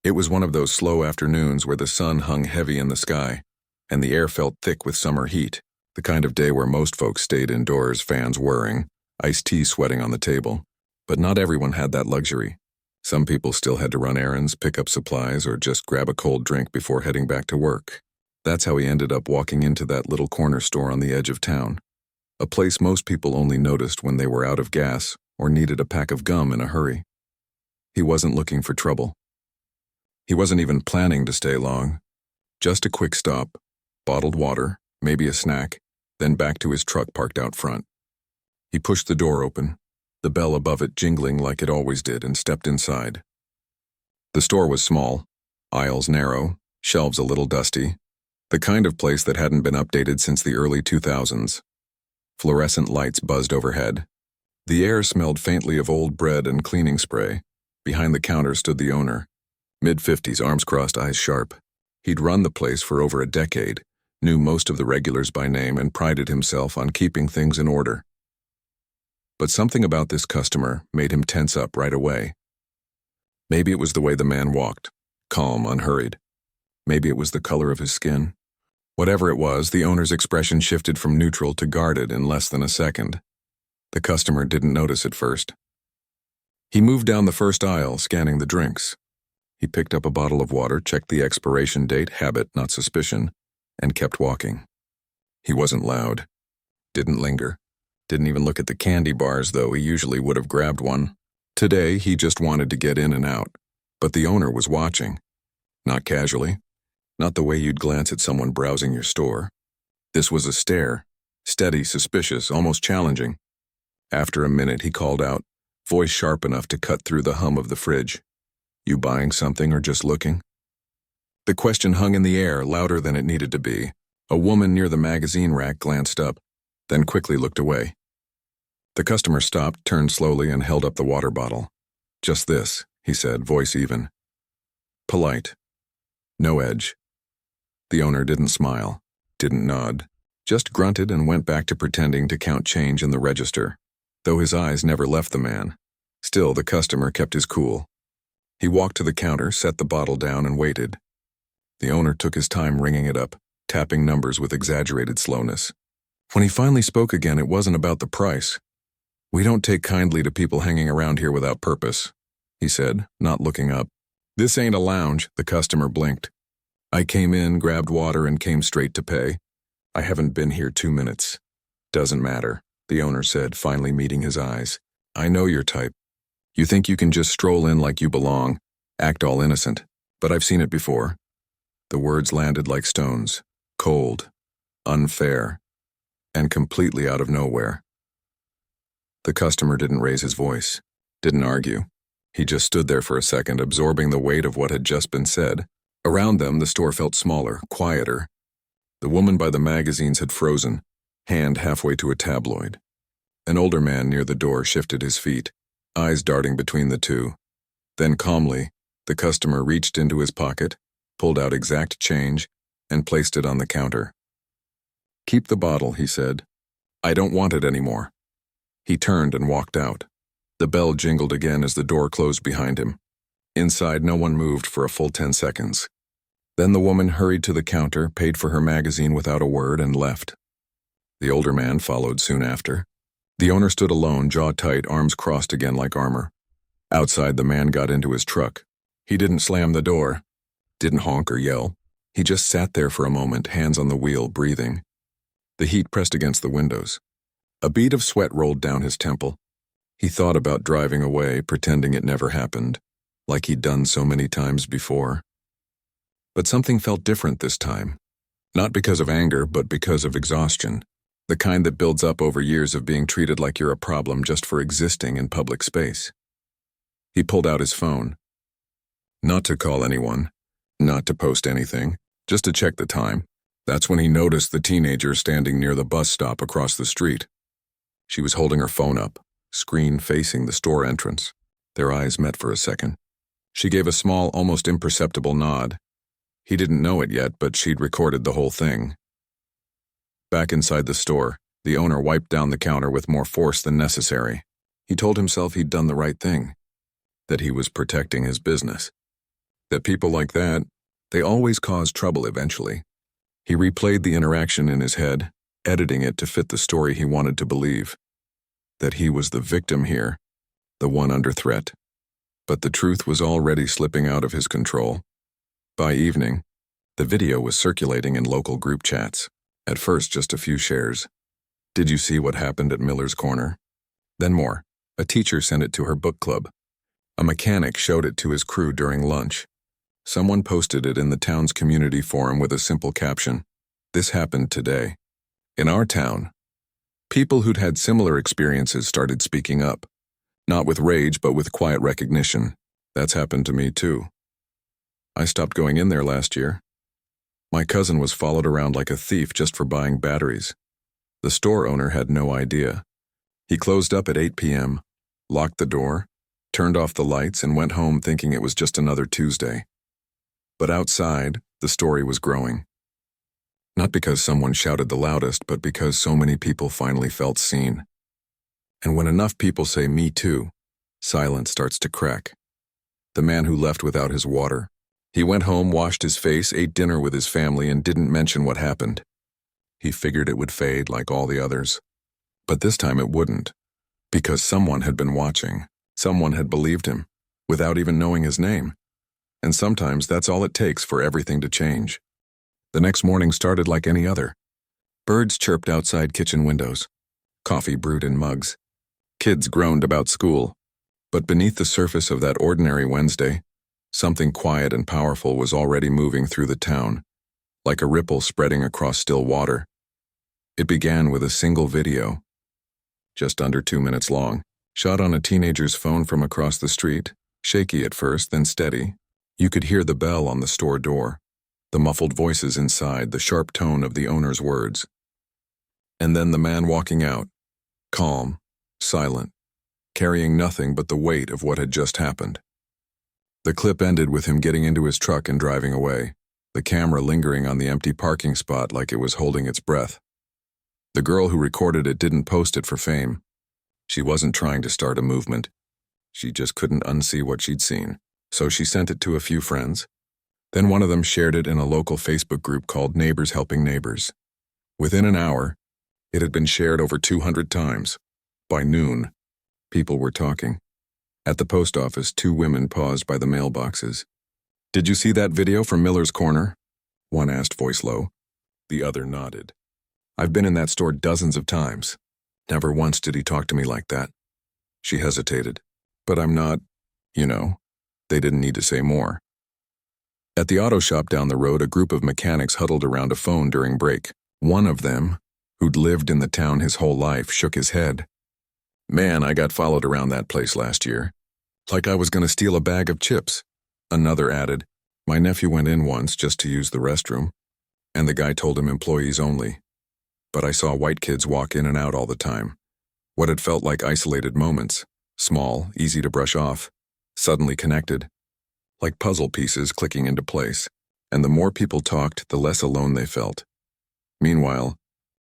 It was one of those slow afternoons where the sun hung heavy in the sky, and the air felt thick with summer heat, the kind of day where most folks stayed indoors, fans whirring, iced tea sweating on the table. But not everyone had that luxury. Some people still had to run errands, pick up supplies, or just grab a cold drink before heading back to work. That's how he ended up walking into that little corner store on the edge of town, a place most people only noticed when they were out of gas or needed a pack of gum in a hurry. He wasn't looking for trouble. He wasn't even planning to stay long. Just a quick stop, bottled water, maybe a snack, then back to his truck parked out front. He pushed the door open, the bell above it jingling like it always did, and stepped inside. The store was small, aisles narrow, shelves a little dusty, the kind of place that hadn't been updated since the early 2000s. Fluorescent lights buzzed overhead. The air smelled faintly of old bread and cleaning spray. Behind the counter stood the owner, mid-50s, arms crossed, eyes sharp. He'd run the place for over a decade, knew most of the regulars by name, and prided himself on keeping things in order. But something about this customer made him tense up right away. Maybe it was the way the man walked, calm, unhurried. Maybe it was the color of his skin. Whatever it was, the owner's expression shifted from neutral to guarded in less than a second. The customer didn't notice at first. He moved down the first aisle, scanning the drinks. He picked up a bottle of water, checked the expiration date, habit, not suspicion, and kept walking. He wasn't loud, didn't linger, didn't even look at the candy bars, though he usually would have grabbed one. Today, he just wanted to get in and out, but the owner was watching. Not casually, not the way you'd glance at someone browsing your store. This was a stare, steady, suspicious, almost challenging. After a minute, he called out, voice sharp enough to cut through the hum of the fridge. "You buying something or just looking?" The question hung in the air, louder than it needed to be. A woman near the magazine rack glanced up, then quickly looked away. The customer stopped, turned slowly, and held up the water bottle. "Just this," he said, voice even. Polite. No edge. The owner didn't smile, didn't nod, just grunted and went back to pretending to count change in the register, though his eyes never left the man. Still, the customer kept his cool. He walked to the counter, set the bottle down, and waited. The owner took his time ringing it up, tapping numbers with exaggerated slowness. When he finally spoke again, it wasn't about the price. "We don't take kindly to people hanging around here without purpose," he said, not looking up. "This ain't a lounge," the customer blinked. "I came in, grabbed water, and came straight to pay. I haven't been here 2 minutes." "Doesn't matter," the owner said, finally meeting his eyes. "I know your type. You think you can just stroll in like you belong, act all innocent, but I've seen it before." The words landed like stones, cold, unfair, and completely out of nowhere. The customer didn't raise his voice, didn't argue. He just stood there for a second, absorbing the weight of what had just been said. Around them, the store felt smaller, quieter. The woman by the magazines had frozen, hand halfway to a tabloid. An older man near the door shifted his feet, eyes darting between the two. Then calmly, the customer reached into his pocket, pulled out exact change, and placed it on the counter. "Keep the bottle," he said. "I don't want it anymore." He turned and walked out. The bell jingled again as the door closed behind him. Inside, no one moved for a full 10 seconds. Then the woman hurried to the counter, paid for her magazine without a word, and left. The older man followed soon after. The owner stood alone, jaw tight, arms crossed again like armor. Outside, the man got into his truck. He didn't slam the door, didn't honk or yell. He just sat there for a moment, hands on the wheel, breathing. The heat pressed against the windows. A bead of sweat rolled down his temple. He thought about driving away, pretending it never happened, like he'd done so many times before. But something felt different this time. Not because of anger, but because of exhaustion. The kind that builds up over years of being treated like you're a problem just for existing in public space. He pulled out his phone. Not to call anyone, not to post anything, just to check the time. That's when he noticed the teenager standing near the bus stop across the street. She was holding her phone up, screen facing the store entrance. Their eyes met for a second. She gave a small, almost imperceptible nod. He didn't know it yet, but she'd recorded the whole thing. Back inside the store, the owner wiped down the counter with more force than necessary. He told himself he'd done the right thing, that he was protecting his business. That people like that, they always cause trouble eventually. He replayed the interaction in his head, editing it to fit the story he wanted to believe. That he was the victim here, the one under threat. But the truth was already slipping out of his control. By evening, the video was circulating in local group chats. At first, just a few shares. Did you see what happened at Miller's Corner? Then more. A teacher sent it to her book club. A mechanic showed it to his crew during lunch. Someone posted it in the town's community forum with a simple caption. This happened today. In our town. People who'd had similar experiences started speaking up. Not with rage, but with quiet recognition. That's happened to me too. I stopped going in there last year. My cousin was followed around like a thief just for buying batteries. The store owner had no idea. He closed up at 8 p.m., locked the door, turned off the lights, and went home thinking it was just another Tuesday. But outside, the story was growing. Not because someone shouted the loudest, but because so many people finally felt seen. And when enough people say, "Me too," silence starts to crack. The man who left without his water. He went home, washed his face, ate dinner with his family, and didn't mention what happened. He figured it would fade like all the others. But this time it wouldn't. Because someone had been watching. Someone had believed him, without even knowing his name. And sometimes that's all it takes for everything to change. The next morning started like any other. Birds chirped outside kitchen windows. Coffee brewed in mugs. Kids groaned about school. But beneath the surface of that ordinary Wednesday, something quiet and powerful was already moving through the town, like a ripple spreading across still water. It began with a single video, just under 2 minutes long, shot on a teenager's phone from across the street, shaky at first, then steady. You could hear the bell on the store door, the muffled voices inside, the sharp tone of the owner's words. And then the man walking out, calm, silent, carrying nothing but the weight of what had just happened. The clip ended with him getting into his truck and driving away, the camera lingering on the empty parking spot like it was holding its breath. The girl who recorded it didn't post it for fame. She wasn't trying to start a movement. She just couldn't unsee what she'd seen. So she sent it to a few friends. Then one of them shared it in a local Facebook group called Neighbors Helping Neighbors. Within an hour, it had been shared over 200 times. By noon, people were talking. At the post office, 2 women paused by the mailboxes. "Did you see that video from Miller's Corner?" One asked, voice low. The other nodded. "I've been in that store dozens of times. Never once did he talk to me like that." She hesitated. "But I'm not, you know." They didn't need to say more. At the auto shop down the road, a group of mechanics huddled around a phone during break. One of them, who'd lived in the town his whole life, shook his head. "Man, I got followed around that place last year. Like I was going to steal a bag of chips." Another added, "My nephew went in once just to use the restroom, and the guy told him employees only. But I saw white kids walk in and out all the time. What had felt like isolated moments, small, easy to brush off, suddenly connected, like puzzle pieces clicking into place, and the more people talked, the less alone they felt." Meanwhile,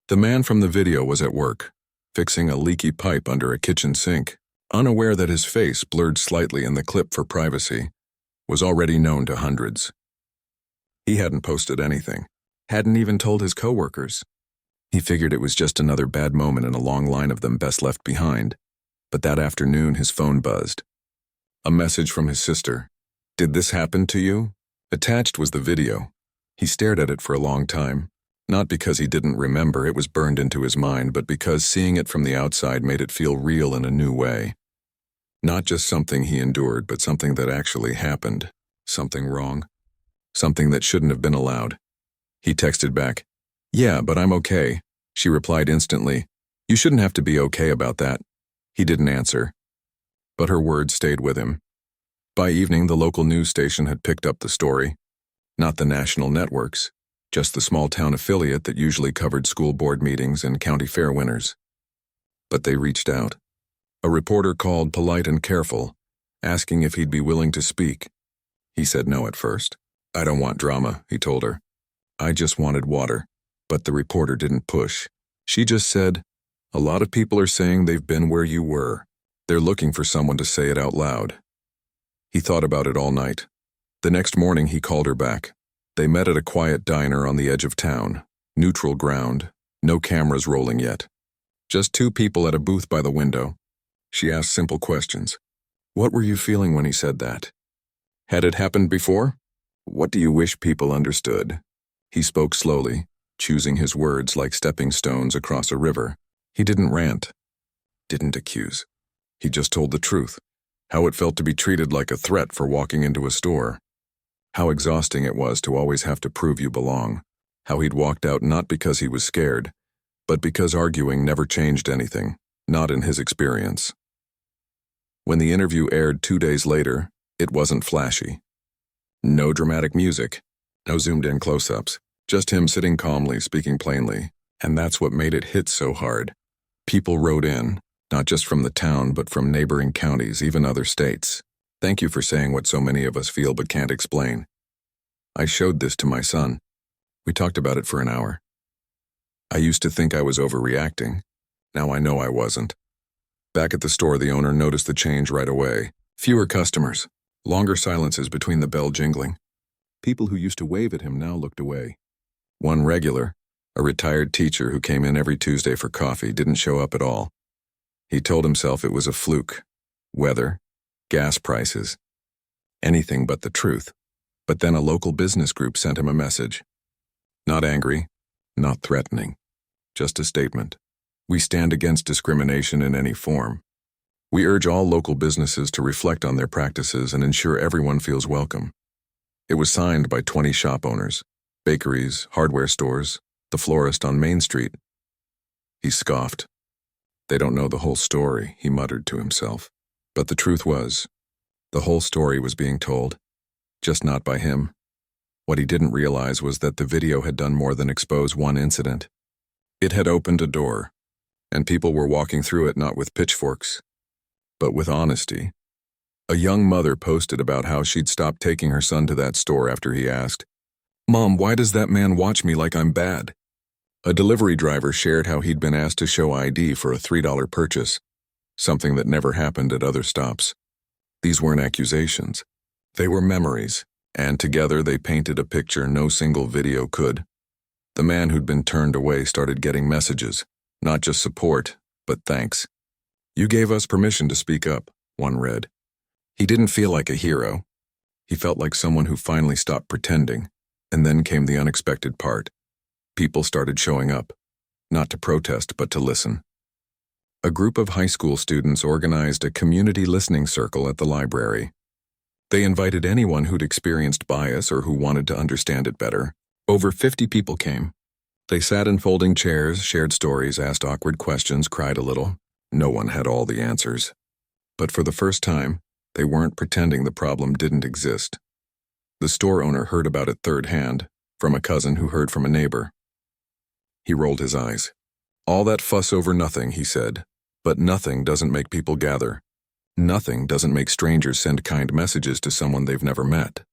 the man from the video was at work, fixing a leaky pipe under a kitchen sink, unaware that his face, blurred slightly in the clip for privacy, was already known to hundreds. He hadn't posted anything, hadn't even told his coworkers. He figured it was just another bad moment in a long line of them best left behind. But that afternoon his phone buzzed. A message from his sister. "Did this happen to you?" Attached was the video. He stared at it for a long time, not because he didn't remember, it was burned into his mind, but because seeing it from the outside made it feel real in a new way. Not just something he endured, but something that actually happened. Something wrong. Something that shouldn't have been allowed. He texted back, "Yeah, but I'm okay." She replied instantly, "You shouldn't have to be okay about that." He didn't answer. But her words stayed with him. By evening, the local news station had picked up the story. Not the national networks, just the small-town affiliate that usually covered school board meetings and county fair winners. But they reached out. A reporter called, polite and careful, asking if he'd be willing to speak. He said no at first. "I don't want drama," he told her. "I just wanted water." But the reporter didn't push. She just said, "A lot of people are saying they've been where you were. They're looking for someone to say it out loud." He thought about it all night. The next morning he called her back. They met at a quiet diner on the edge of town. Neutral ground, no cameras rolling yet. Just two people at a booth by the window. She asked simple questions. What were you feeling when he said that? Had it happened before? What do you wish people understood? He spoke slowly, choosing his words like stepping stones across a river. He didn't rant, didn't accuse. He just told the truth. How it felt to be treated like a threat for walking into a store. How exhausting it was to always have to prove you belong. How he'd walked out not because he was scared, but because arguing never changed anything, not in his experience. When the interview aired 2 days later, it wasn't flashy. No dramatic music, no zoomed-in close-ups, just him sitting calmly, speaking plainly, and that's what made it hit so hard. People wrote in, not just from the town but from neighboring counties, even other states. Thank you for saying what so many of us feel but can't explain. I showed this to my son. We talked about it for an hour. I used to think I was overreacting. Now I know I wasn't. Back at the store, the owner noticed the change right away. Fewer customers, longer silences between the bell jingling. People who used to wave at him now looked away. One regular, a retired teacher who came in every Tuesday for coffee, didn't show up at all. He told himself it was a fluke. Weather, gas prices, anything but the truth. But then a local business group sent him a message. Not angry, not threatening, just a statement. We stand against discrimination in any form. We urge all local businesses to reflect on their practices and ensure everyone feels welcome. It was signed by 20 shop owners, bakeries, hardware stores, the florist on Main Street. He scoffed. They don't know the whole story, he muttered to himself. But the truth was, the whole story was being told, just not by him. What he didn't realize was that the video had done more than expose one incident. It had opened a door, and people were walking through it not with pitchforks, but with honesty. A young mother posted about how she'd stopped taking her son to that store after he asked, "Mom, why does that man watch me like I'm bad?" A delivery driver shared how he'd been asked to show ID for a $3 purchase, something that never happened at other stops. These weren't accusations. They were memories, and together they painted a picture no single video could. The man who'd been turned away started getting messages, not just support, but thanks. You gave us permission to speak up, one read. He didn't feel like a hero. He felt like someone who finally stopped pretending, and then came the unexpected part. People started showing up, not to protest but to listen. A group of high school students organized a community listening circle at the library. They invited anyone who'd experienced bias or who wanted to understand it better. Over 50 people came. They sat in folding chairs, shared stories, asked awkward questions, cried a little. No one had all the answers. But for the first time, they weren't pretending the problem didn't exist. The store owner heard about it third hand, from a cousin who heard from a neighbor. He rolled his eyes. All that fuss over nothing, he said. But nothing doesn't make people gather. Nothing doesn't make strangers send kind messages to someone they've never met.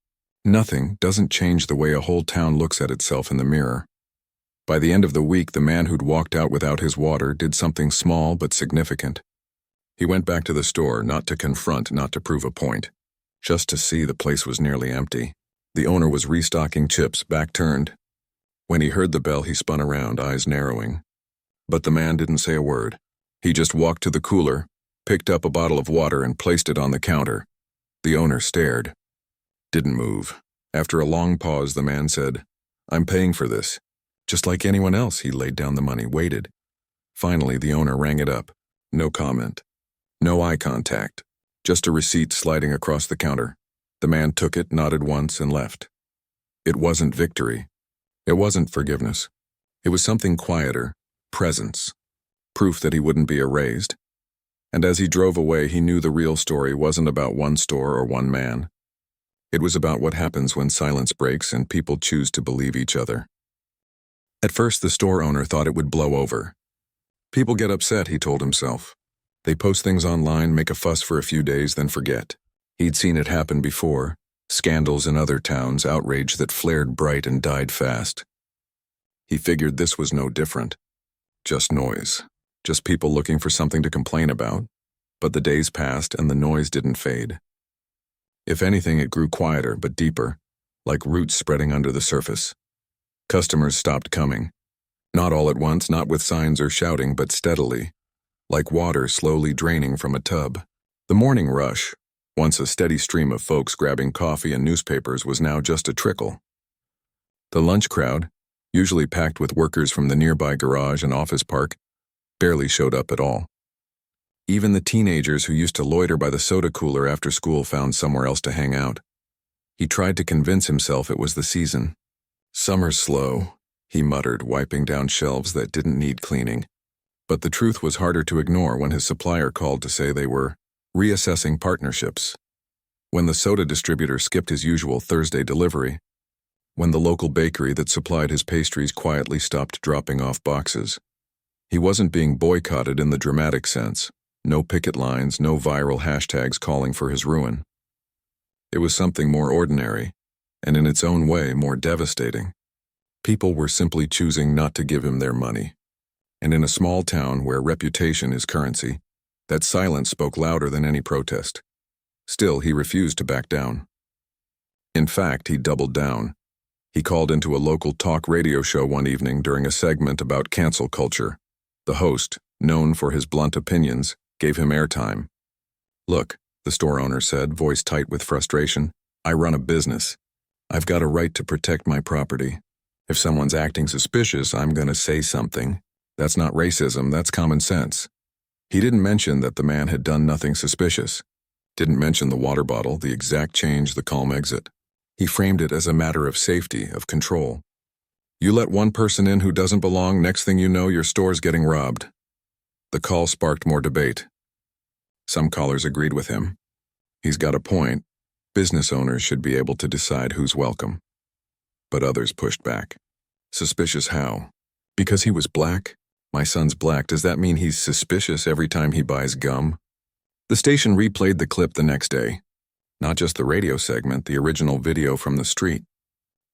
Nothing doesn't change the way a whole town looks at itself in the mirror. By the end of the week, the man who'd walked out without his water did something small but significant. He went back to the store, not to confront, not to prove a point, just to see the place was nearly empty. The owner was restocking chips, back turned. When he heard the bell, he spun around, eyes narrowing. But the man didn't say a word. He just walked to the cooler, picked up a bottle of water and placed it on the counter. The owner stared. Didn't move. After a long pause, the man said, "I'm paying for this." Just like anyone else, he laid down the money, waited. Finally, the owner rang it up. No comment. No eye contact. Just a receipt sliding across the counter. The man took it, nodded once, and left. It wasn't victory. It wasn't forgiveness. It was something quieter, presence. Proof that he wouldn't be erased. And as he drove away, he knew the real story wasn't about one store or one man. It was about what happens when silence breaks and people choose to believe each other. At first, the store owner thought it would blow over. People get upset, he told himself. They post things online, make a fuss for a few days, then forget. He'd seen it happen before. Scandals in other towns, outrage that flared bright and died fast. He figured this was no different. Just noise. Just people looking for something to complain about. But the days passed and the noise didn't fade. If anything, it grew quieter but deeper, like roots spreading under the surface. Customers stopped coming. Not all at once, not with signs or shouting, but steadily, like water slowly draining from a tub. The morning rush, once a steady stream of folks grabbing coffee and newspapers, was now just a trickle. The lunch crowd, usually packed with workers from the nearby garage and office park, barely showed up at all. Even the teenagers who used to loiter by the soda cooler after school found somewhere else to hang out. He tried to convince himself it was the season. "Summer's slow," he muttered, wiping down shelves that didn't need cleaning. But the truth was harder to ignore when his supplier called to say they were reassessing partnerships. When the soda distributor skipped his usual Thursday delivery. When the local bakery that supplied his pastries quietly stopped dropping off boxes. He wasn't being boycotted in the dramatic sense. No picket lines, no viral hashtags calling for his ruin. It was something more ordinary, and in its own way more devastating. People were simply choosing not to give him their money. And in a small town where reputation is currency, that silence spoke louder than any protest. Still, he refused to back down. In fact, he doubled down. He called into a local talk radio show one evening during a segment about cancel culture. The host, known for his blunt opinions, gave him airtime. "Look," the store owner said, voice tight with frustration, "I run a business. I've got a right to protect my property. If someone's acting suspicious, I'm going to say something. That's not racism, that's common sense." He didn't mention that the man had done nothing suspicious. Didn't mention the water bottle, the exact change, the calm exit. He framed it as a matter of safety, of control. You let one person in who doesn't belong, next thing you know, your store's getting robbed. The call sparked more debate. Some callers agreed with him. He's got a point. Business owners should be able to decide who's welcome. But others pushed back. Suspicious how? Because he was black? My son's black, does that mean he's suspicious every time he buys gum? The station replayed the clip the next day. Not just the radio segment, the original video from the street.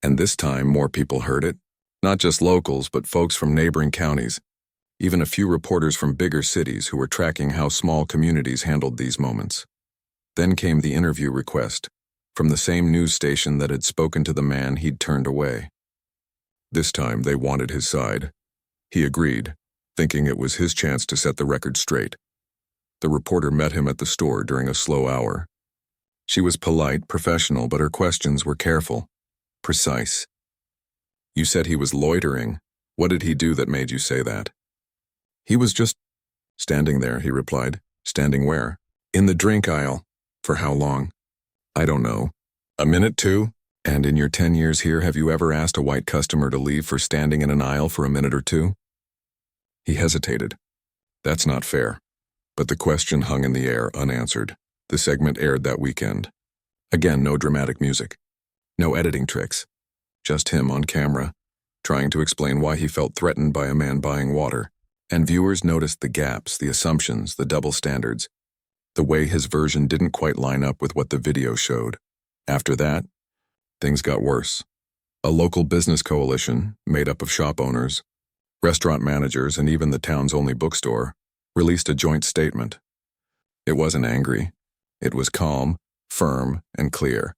And this time, more people heard it. Not just locals, but folks from neighboring counties. Even a few reporters from bigger cities who were tracking how small communities handled these moments. Then came the interview request, from the same news station that had spoken to the man he'd turned away. This time they wanted his side. He agreed, thinking it was his chance to set the record straight. The reporter met him at the store during a slow hour. She was polite, professional, but her questions were careful, precise. "You said he was loitering. What did he do that made you say that?" "He was just standing there," he replied. "Standing where?" "In the drink aisle." "For how long?" "I don't know. A minute, two? And in your 10 years here, have you ever asked a white customer to leave for standing in an aisle for a minute or two?" He hesitated. That's not fair. But the question hung in the air, unanswered. The segment aired that weekend. Again, no dramatic music. No editing tricks. Just him on camera, trying to explain why he felt threatened by a man buying water. And viewers noticed the gaps, the assumptions, the double standards. The way his version didn't quite line up with what the video showed. After that, things got worse. A local business coalition, made up of shop owners, restaurant managers, and even the town's only bookstore, released a joint statement. It wasn't angry. It was calm, firm, and clear.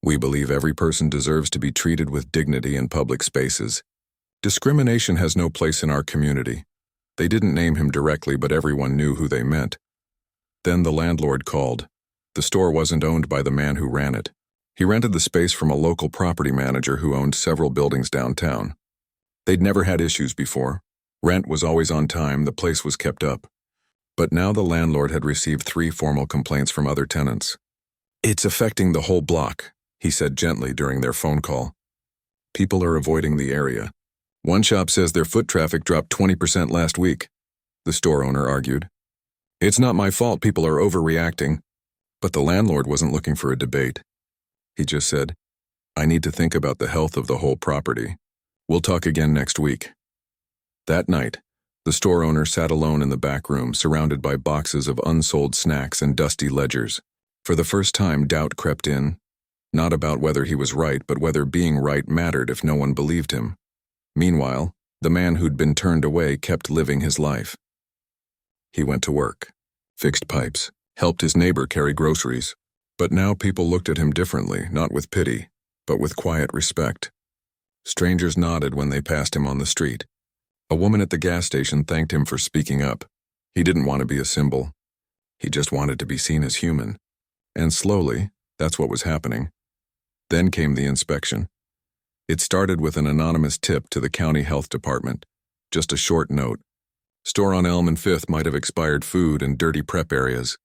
"We believe every person deserves to be treated with dignity in public spaces. Discrimination has no place in our community." They didn't name him directly, but everyone knew who they meant. Then the landlord called. The store wasn't owned by the man who ran it. He rented the space from a local property manager who owned several buildings downtown. They'd never had issues before. Rent was always on time, the place was kept up. But now the landlord had received 3 formal complaints from other tenants. "It's affecting the whole block," he said gently during their phone call. "People are avoiding the area. One shop says their foot traffic dropped 20% last week," the store owner argued. "It's not my fault people are overreacting." But the landlord wasn't looking for a debate. He just said, "I need to think about the health of the whole property. We'll talk again next week." That night, the store owner sat alone in the back room, surrounded by boxes of unsold snacks and dusty ledgers. For the first time, doubt crept in, not about whether he was right, but whether being right mattered if no one believed him. Meanwhile, the man who'd been turned away kept living his life. He went to work, fixed pipes, helped his neighbor carry groceries, But now people looked at him differently, not with pity, but with quiet respect. Strangers nodded when they passed him on the street. A woman at the gas station thanked him for speaking up. He didn't want to be a symbol. He just wanted to be seen as human. And slowly, that's what was happening. Then came the inspection. It started with an anonymous tip to the county health department. Just a short note. Store on Elm and 5th might have expired food and dirty prep areas.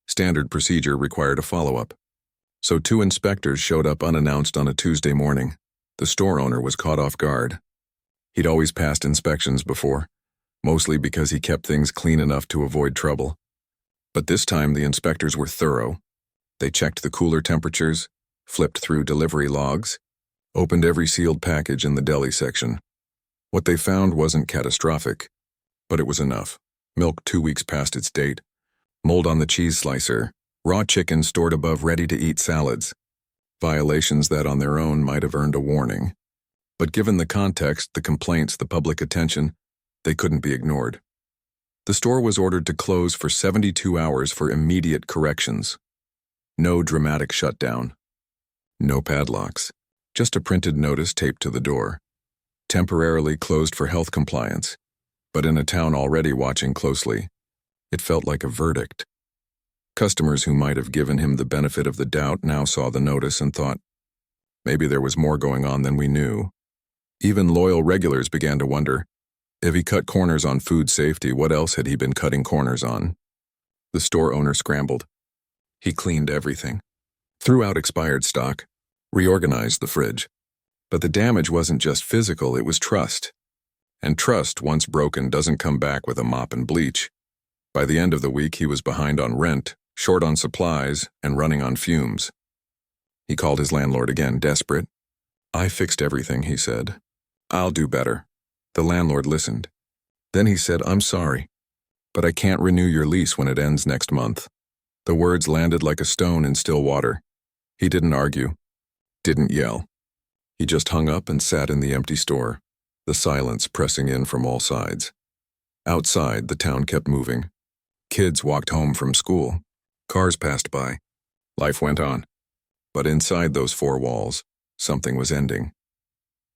Standard procedure required a follow-up. So 2 inspectors showed up unannounced on a Tuesday morning. The store owner was caught off guard. He'd always passed inspections before, mostly because he kept things clean enough to avoid trouble. But this time the inspectors were thorough. They checked the cooler temperatures, flipped through delivery logs, opened every sealed package in the deli section. What they found wasn't catastrophic, but it was enough. Milk 2 weeks past its date, mold on the cheese slicer, raw chicken stored above ready-to-eat salads. Violations that on their own might have earned a warning. But given the context, the complaints, the public attention, they couldn't be ignored. The store was ordered to close for 72 hours for immediate corrections. No dramatic shutdown. No padlocks. Just a printed notice taped to the door. Temporarily closed for health compliance. But in a town already watching closely, it felt like a verdict. Customers who might have given him the benefit of the doubt now saw the notice and thought, maybe there was more going on than we knew. Even loyal regulars began to wonder, if he cut corners on food safety, what else had he been cutting corners on? The store owner scrambled. He cleaned everything, threw out expired stock, reorganized the fridge. But the damage wasn't just physical, it was trust. And trust, once broken, doesn't come back with a mop and bleach. By the end of the week, he was behind on rent, short on supplies, and running on fumes. He called his landlord again, desperate. "I fixed everything," he said. "I'll do better." The landlord listened. Then he said, "I'm sorry, but I can't renew your lease when it ends next month." The words landed like a stone in still water. He didn't argue, didn't yell. He just hung up and sat in the empty store, the silence pressing in from all sides. Outside, the town kept moving. Kids walked home from school. Cars passed by. Life went on. But inside those 4 walls, something was ending.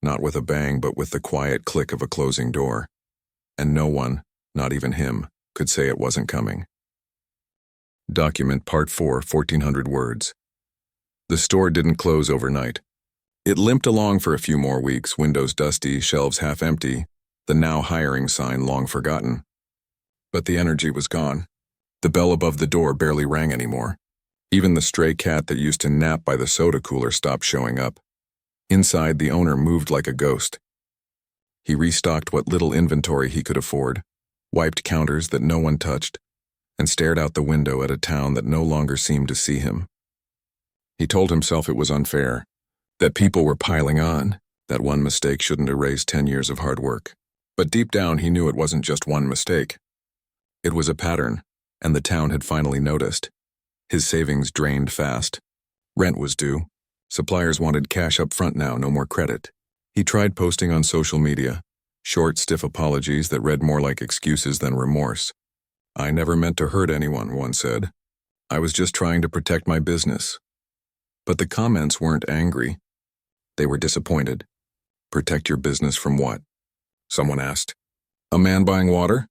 Not with a bang, but with the quiet click of a closing door. And no one, not even him, could say it wasn't coming. Document Part 4, 1,400 words. The store didn't close overnight. It limped along for a few more weeks, windows dusty, shelves half empty, the now hiring sign long forgotten. But the energy was gone. The bell above the door barely rang anymore. Even the stray cat that used to nap by the soda cooler stopped showing up. Inside, the owner moved like a ghost. He restocked what little inventory he could afford, wiped counters that no one touched, and stared out the window at a town that no longer seemed to see him. He told himself it was unfair, that people were piling on, that one mistake shouldn't erase 10 years of hard work. But deep down, he knew it wasn't just one mistake. It was a pattern, and the town had finally noticed. His savings drained fast. Rent was due. Suppliers wanted cash up front now, no more credit. He tried posting on social media, short, stiff apologies that read more like excuses than remorse. "I never meant to hurt anyone," one said. "I was just trying to protect my business." But the comments weren't angry. They were disappointed. "Protect your business from what?" someone asked. "A man buying water?"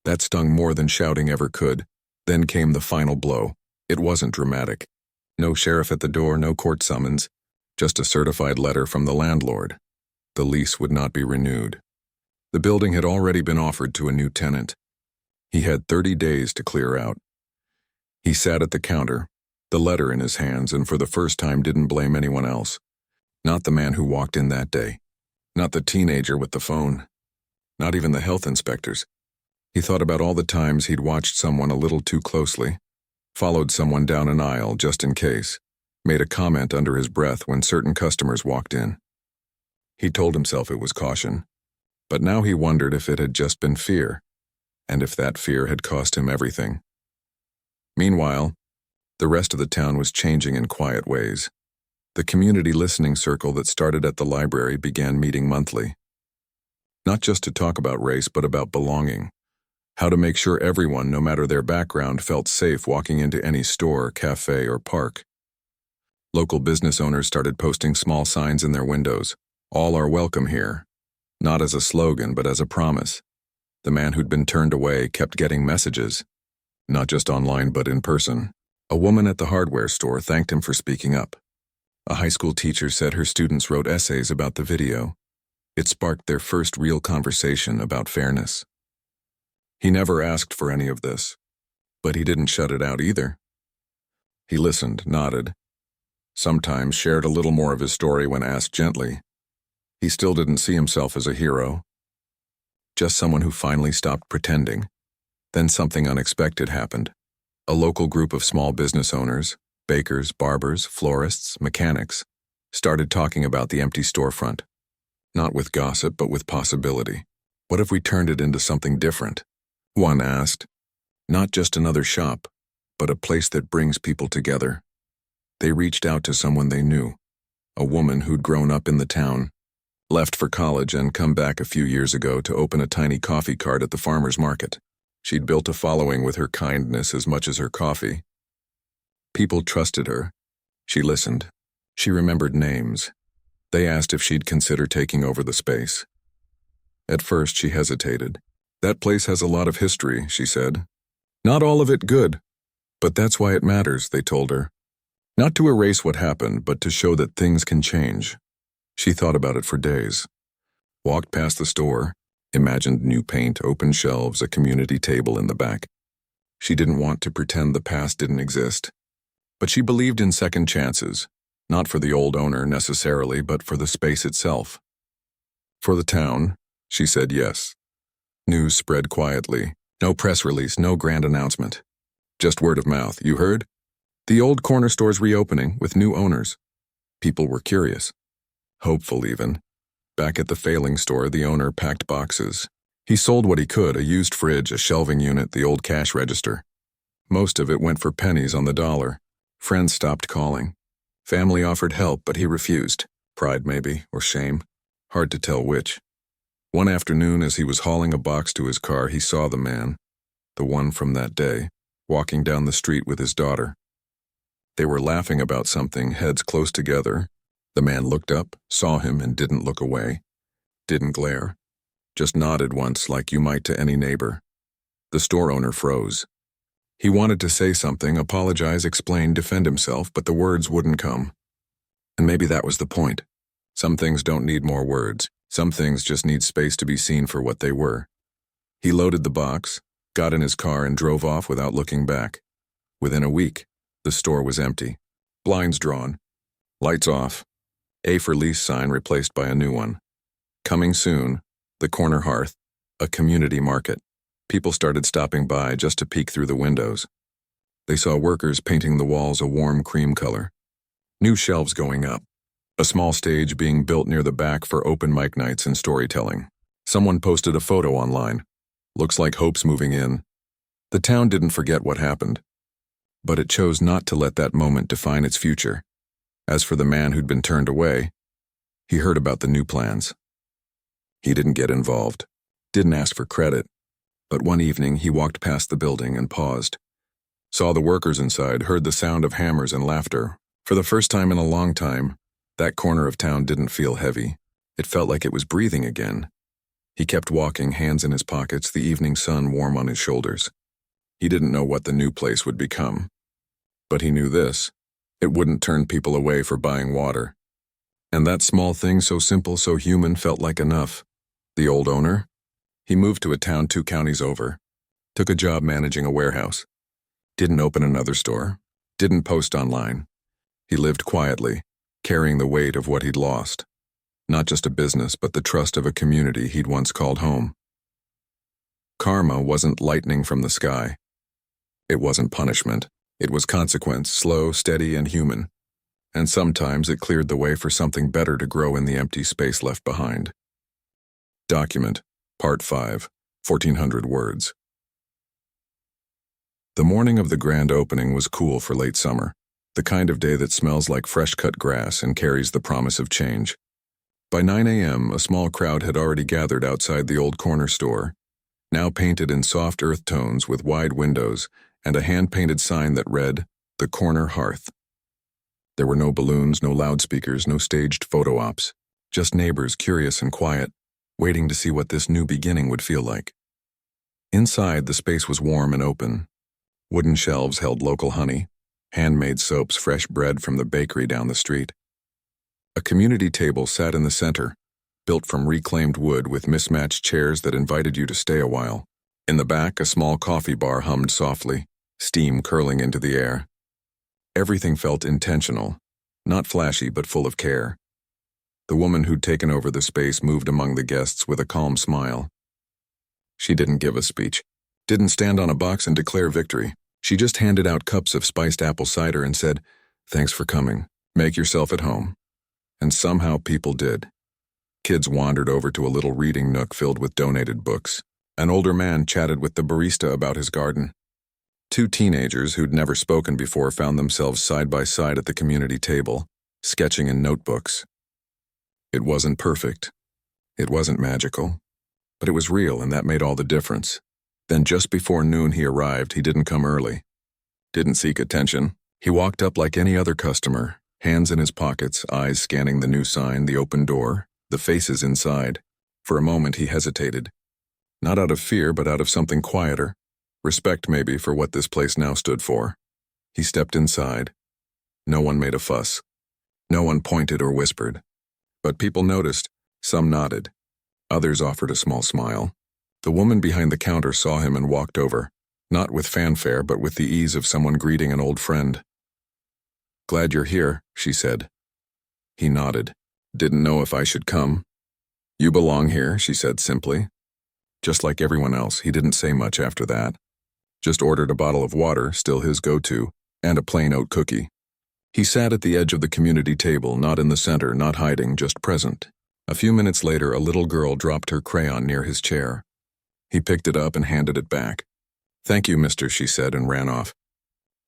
That stung more than shouting ever could. Then came the final blow. It wasn't dramatic. No sheriff at the door, no court summons, just a certified letter from the landlord. The lease would not be renewed. The building had already been offered to a new tenant. He had 30 days to clear out. He sat at the counter, the letter in his hands, and for the first time didn't blame anyone else. Not the man who walked in that day. Not the teenager with the phone. Not even the health inspectors. He thought about all the times he'd watched someone a little too closely, followed someone down an aisle just in case, made a comment under his breath when certain customers walked in. He told himself it was caution, but now he wondered if it had just been fear, and if that fear had cost him everything. Meanwhile, the rest of the town was changing in quiet ways. The community listening circle that started at the library began meeting monthly. Not just to talk about race, but about belonging. How to make sure everyone, no matter their background, felt safe walking into any store, cafe, or park. Local business owners started posting small signs in their windows. All are welcome here. Not as a slogan, but as a promise. The man who'd been turned away kept getting messages. Not just online, but in person. A woman at the hardware store thanked him for speaking up. A high school teacher said her students wrote essays about the video. It sparked their first real conversation about fairness. He never asked for any of this, but he didn't shut it out either. He listened, nodded, sometimes shared a little more of his story when asked gently. He still didn't see himself as a hero, just someone who finally stopped pretending. Then something unexpected happened. A local group of small business owners, bakers, barbers, florists, mechanics, started talking about the empty storefront. Not with gossip, but with possibility. What if we turned it into something different? One asked. Not just another shop, but a place that brings people together. They reached out to someone they knew, a woman who'd grown up in the town, left for college and come back a few years ago to open a tiny coffee cart at the farmer's market. She'd built a following with her kindness as much as her coffee. People trusted her. She listened. She remembered names. They asked if she'd consider taking over the space. At first, she hesitated. That place has a lot of history, she said. Not all of it good, but that's why it matters, they told her. Not to erase what happened, but to show that things can change. She thought about it for days. Walked past the store, imagined new paint, open shelves, a community table in the back. She didn't want to pretend the past didn't exist. But she believed in second chances, not for the old owner necessarily, but for the space itself. For the town, she said yes. News spread quietly. No press release, no grand announcement. Just word of mouth, you heard? The old corner store's reopening with new owners. People were curious. Hopeful even. Back at the failing store, the owner packed boxes. He sold what he could, a used fridge, a shelving unit, the old cash register. Most of it went for pennies on the dollar. Friends stopped calling. Family offered help, but he refused. Pride maybe, or shame. Hard to tell which. One afternoon, as he was hauling a box to his car, he saw the man, the one from that day, walking down the street with his daughter. They were laughing about something, heads close together. The man looked up, saw him, and didn't look away. Didn't glare. Just nodded once, like you might to any neighbor. The store owner froze. He wanted to say something, apologize, explain, defend himself, but the words wouldn't come. And maybe that was the point. Some things don't need more words. Some things just need space to be seen for what they were. He loaded the box, got in his car, and drove off without looking back. Within a week, the store was empty. Blinds drawn. Lights off. A for lease sign replaced by a new one. Coming soon, the corner hearth, a community market. People started stopping by just to peek through the windows. They saw workers painting the walls a warm cream color. New shelves going up. A small stage being built near the back for open mic nights and storytelling. Someone posted a photo online. Looks like hope's moving in. The town didn't forget what happened, but it chose not to let that moment define its future. As for the man who'd been turned away, he heard about the new plans. He didn't get involved, didn't ask for credit, but one evening he walked past the building and paused. Saw the workers inside, heard the sound of hammers and laughter. For the first time in a long time, that corner of town didn't feel heavy. It felt like it was breathing again. He kept walking, hands in his pockets, the evening sun warm on his shoulders. He didn't know what the new place would become. But he knew this. It wouldn't turn people away for buying water. And that small thing, so simple, so human, felt like enough. The old owner? He moved to a town 2 counties over. Took a job managing a warehouse. Didn't open another store. Didn't post online. He lived quietly, carrying the weight of what he'd lost. Not just a business, but the trust of a community he'd once called home. Karma wasn't lightning from the sky. It wasn't punishment. It was consequence, slow, steady, and human. And sometimes it cleared the way for something better to grow in the empty space left behind. Document, Part 5, 1,400 words. The morning of the grand opening was cool for late summer, the kind of day that smells like fresh-cut grass and carries the promise of change. By 9 a.m., a small crowd had already gathered outside the old corner store. now painted in soft earth tones with wide windows and a hand-painted sign that read, "The Corner Hearth." There were no balloons, no loudspeakers, no staged photo ops, just neighbors curious and quiet, waiting to see what this new beginning would feel like. Inside, the space was warm and open. Wooden shelves held local honey, handmade soaps, fresh bread from the bakery down the street. A community table sat in the center, built from reclaimed wood with mismatched chairs that invited you to stay a while. In the back, a small coffee bar hummed softly, steam curling into the air. Everything felt intentional, not flashy but full of care. The woman who'd taken over the space moved among the guests with a calm smile. She didn't give a speech, didn't stand on a box and declare victory. She just handed out cups of spiced apple cider and said, "Thanks for coming. Make yourself at home." And somehow people did. Kids wandered over to a little reading nook filled with donated books. An older man chatted with the barista about his garden. Two teenagers who'd never spoken before found themselves side by side at the community table, sketching in notebooks. It wasn't perfect. It wasn't magical. But it was real, and that made all the difference. Then just before noon he arrived. He didn't come early. Didn't seek attention. He walked up like any other customer, hands in his pockets, eyes scanning the new sign, the open door, the faces inside. For a moment he hesitated. Not out of fear, but out of something quieter. Respect, maybe, for what this place now stood for. He stepped inside. No one made a fuss. No one pointed or whispered. But people noticed. Some nodded. Others offered a small smile. The woman behind the counter saw him and walked over, not with fanfare, but with the ease of someone greeting an old friend. "Glad you're here," she said. He nodded. "Didn't know if I should come." "You belong here," she said simply. Just like everyone else, he didn't say much after that. Just ordered a bottle of water, still his go-to, and a plain oat cookie. He sat at the edge of the community table, not in the center, not hiding, just present. A few minutes later, a little girl dropped her crayon near his chair. He picked it up and handed it back. "Thank you, mister," she said, and ran off.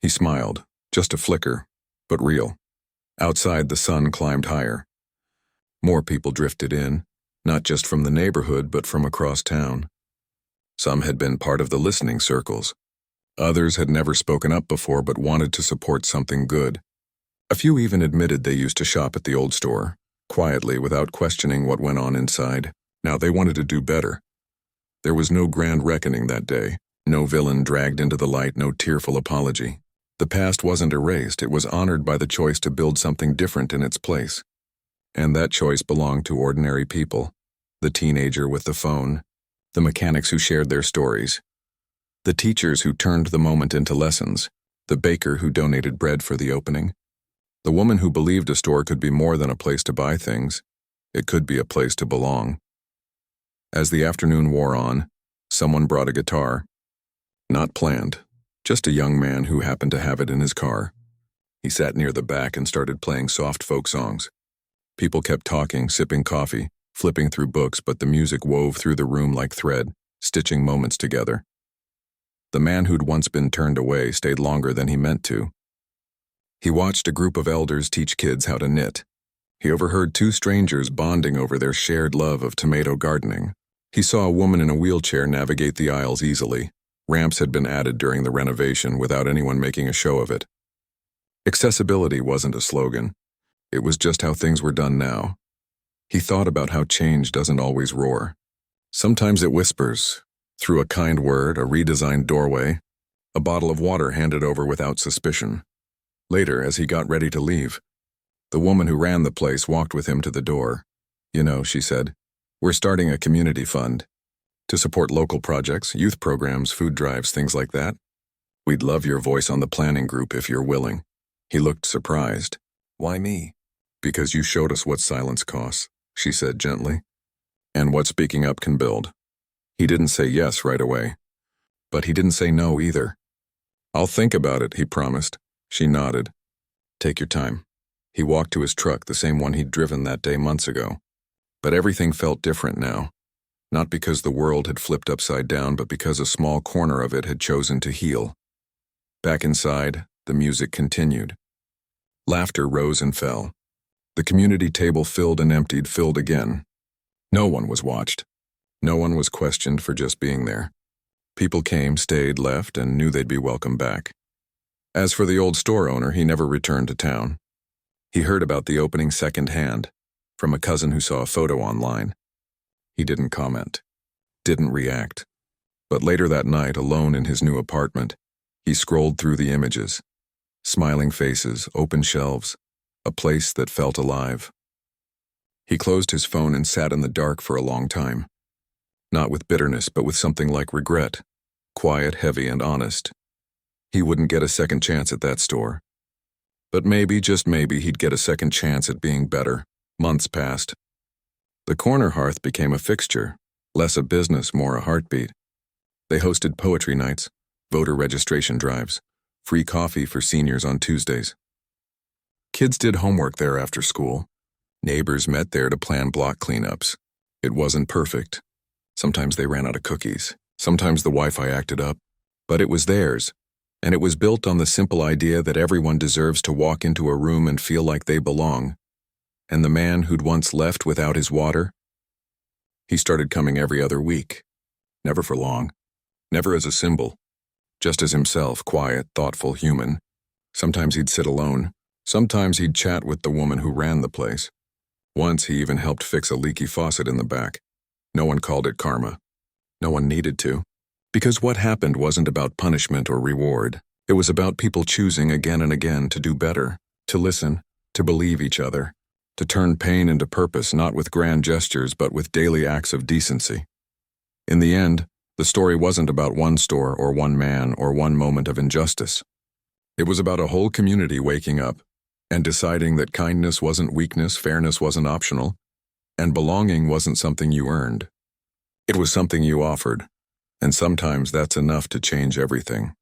He smiled, just a flicker, but real. Outside, the sun climbed higher. More people drifted in, not just from the neighborhood, but from across town. Some had been part of the listening circles. Others had never spoken up before but wanted to support something good. A few even admitted they used to shop at the old store, quietly without questioning what went on inside. Now they wanted to do better. There was no grand reckoning that day, no villain dragged into the light, no tearful apology. The past wasn't erased, it was honored by the choice to build something different in its place. And that choice belonged to ordinary people. The teenager with the phone, the mechanics who shared their stories, the teachers who turned the moment into lessons, the baker who donated bread for the opening, the woman who believed a store could be more than a place to buy things. It could be a place to belong. As the afternoon wore on, someone brought a guitar. Not planned, just a young man who happened to have it in his car. He sat near the back and started playing soft folk songs. People kept talking, sipping coffee, flipping through books, but the music wove through the room like thread, stitching moments together. The man who'd once been turned away stayed longer than he meant to. He watched a group of elders teach kids how to knit. He overheard two strangers bonding over their shared love of tomato gardening. He saw a woman in a wheelchair navigate the aisles easily. Ramps had been added during the renovation without anyone making a show of it. Accessibility wasn't a slogan. It was just how things were done now. He thought about how change doesn't always roar. Sometimes it whispers, through a kind word, a redesigned doorway, a bottle of water handed over without suspicion. Later, as he got ready to leave, the woman who ran the place walked with him to the door. "You know," she said, "we're starting a community fund to support local projects, youth programs, food drives, things like that. We'd love your voice on the planning group if you're willing." He looked surprised. "Why me?" "Because you showed us what silence costs," she said gently, "and what speaking up can build." He didn't say yes right away, but he didn't say no either. "I'll think about it," he promised. She nodded. "Take your time." He walked to his truck, the same one he'd driven that day months ago. But everything felt different now. Not because the world had flipped upside down, but because a small corner of it had chosen to heal. Back inside, the music continued. Laughter rose and fell. The community table filled and emptied, filled again. No one was watched. No one was questioned for just being there. People came, stayed, left, and knew they'd be welcome back. As for the old store owner, he never returned to town. He heard about the opening secondhand, from a cousin who saw a photo online. He didn't comment, didn't react. But later that night, alone in his new apartment, he scrolled through the images. Smiling faces, open shelves, a place that felt alive. He closed his phone and sat in the dark for a long time. Not with bitterness, but with something like regret. Quiet, heavy, and honest. He wouldn't get a second chance at that store. But maybe, just maybe, he'd get a second chance at being better. Months passed. The corner hearth became a fixture, less a business, more a heartbeat. They hosted poetry nights, voter registration drives, free coffee for seniors on Tuesdays. Kids did homework there after school. Neighbors met there to plan block cleanups. It wasn't perfect. Sometimes they ran out of cookies. Sometimes the Wi-Fi acted up. But it was theirs, and it was built on the simple idea that everyone deserves to walk into a room and feel like they belong. And the man who'd once left without his water? He started coming every other week. Never for long. Never as a symbol. Just as himself, quiet, thoughtful, human. Sometimes he'd sit alone. Sometimes he'd chat with the woman who ran the place. Once he even helped fix a leaky faucet in the back. No one called it karma. No one needed to. Because what happened wasn't about punishment or reward. It was about people choosing again and again to do better, to listen, to believe each other, to turn pain into purpose, not with grand gestures, but with daily acts of decency. In the end, the story wasn't about one store or one man or one moment of injustice. It was about a whole community waking up and deciding that kindness wasn't weakness, fairness wasn't optional, and belonging wasn't something you earned. It was something you offered, and sometimes that's enough to change everything.